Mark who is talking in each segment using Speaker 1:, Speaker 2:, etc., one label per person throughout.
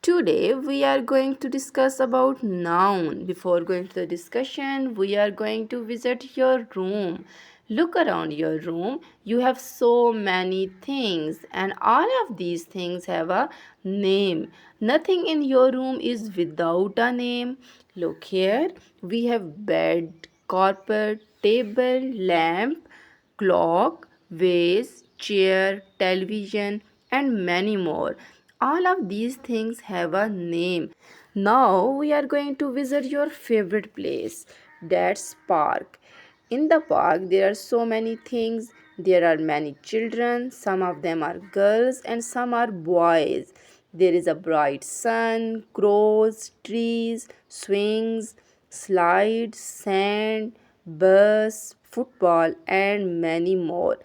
Speaker 1: Today we are going to discuss about noun. Before going to the discussion, we are going to visit your room. Look around your room. You have so many things and all of these things have a name. Nothing in your room is without a name. Look here. We have bed, carpet, table, lamp, clock, vase, chair, television, and many more. All of these things have a name. Now we are going to visit your favorite place. That's park. In the park there are so many things. There are many children. Some of them are girls and some are boys. There is a bright sun, crows, trees, swings, slides, sand, bus, football, and many more.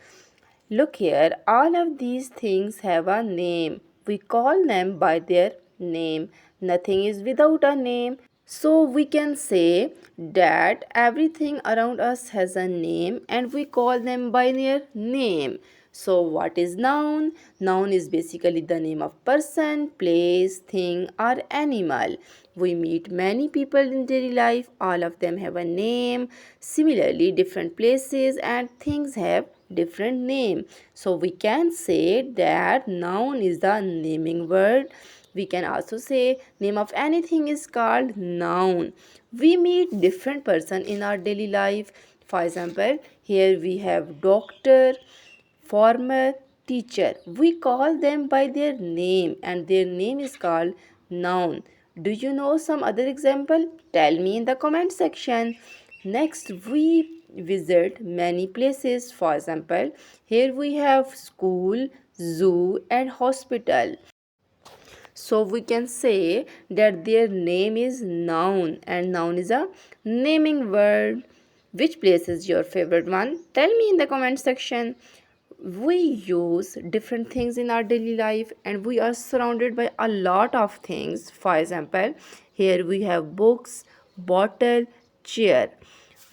Speaker 1: Look here, all of these things have a name. We call them by their name. Nothing is without a name. So we can say that everything around us has a name and we call them by their name. So what is noun? Noun is basically the name of person, place, thing or animal. We meet many people in daily life. All of them have a name. Similarly, different places and things have different name. So we can say that noun is the naming word. We can also say name of anything is called noun. We meet different person in our daily life. For example, here we have doctor, farmer, teacher. We call them by their name and their name is called noun. Do you know some other example? Tell me in the comment section. Next, we visit many places. For example, here we have school, zoo and hospital. So we can say that their name is noun and noun is a naming word. Which place is your favorite one? Tell me in the comment section. We use different things in our daily life and we are surrounded by a lot of things. For example, here we have books, bottle, chair.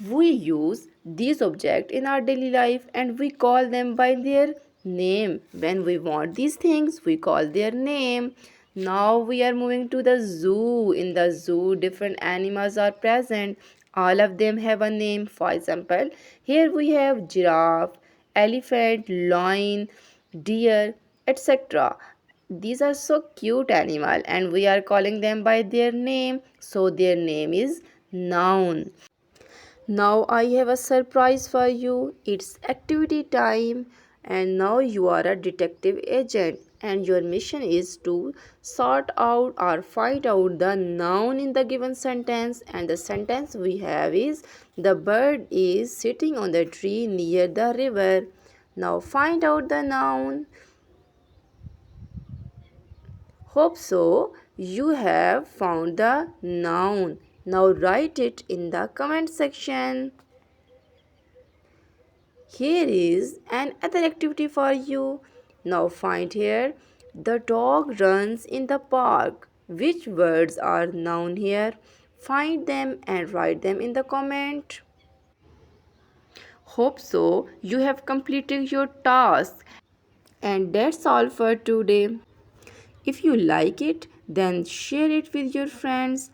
Speaker 1: We use these objects in our daily life and we call them by their name. When we want these things, we call their name. Now we are moving to the zoo. In the zoo, different animals are present. All of them have a name. For example, here we have giraffe, elephant, lion, deer, etc. These are so cute animal and we are calling them by their name. So their name is noun. Now I have a surprise for you. It's activity time and now you are a detective agent and your mission is to sort out or find out the noun in the given sentence, and the sentence we have is the bird is sitting on the tree near the river. Now find out the noun. Hope so you have found the noun. Now write it in the comment section. Here is another activity for you. Now find here. The dog runs in the park. Which words are noun here? Find them and write them in the comment. Hope so you have completed your task. And that's all for today. If you like it, then share it with your friends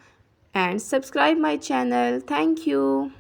Speaker 1: and subscribe my channel. Thank you.